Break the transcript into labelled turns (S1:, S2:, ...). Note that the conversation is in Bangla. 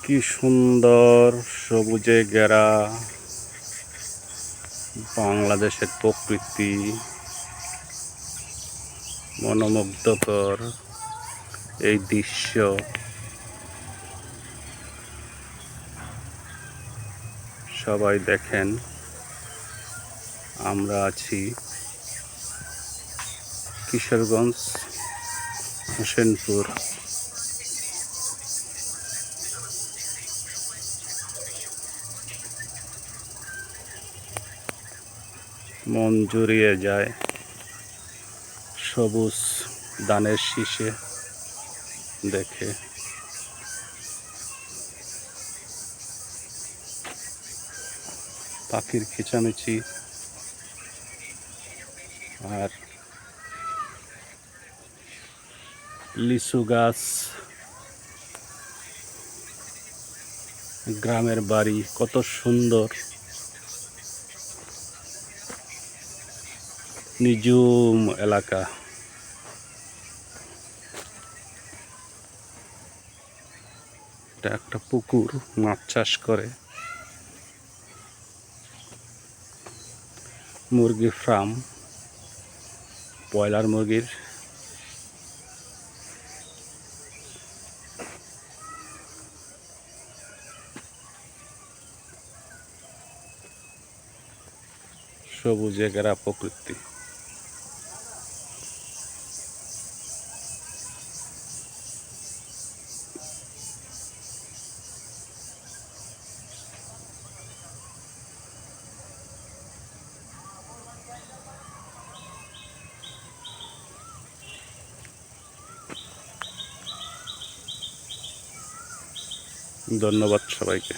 S1: কি সুন্দর সবুজে ঘেরা বাংলাদেশের প্রকৃতি, মনোমুগ্ধকর এই দৃশ্য সবাই দেখেন। আমরা আছি কিশোরগঞ্জ, হোসেনপুর। মন জুড়িয়ে যায় সবুজ ধানের শীষে দেখে। পাখির কিচামিচি আর লিচু গাছ, গ্রামের বাড়ি কত সুন্দর, নিঝুম এলাকা। এটা একটা পুকুর, মাছ চাষ করে, মুরগি ফার্ম, ব্রয়লার মুরগির। সবুজে ঘেরা প্রকৃতি। ধন্যবাদ সবাইকে।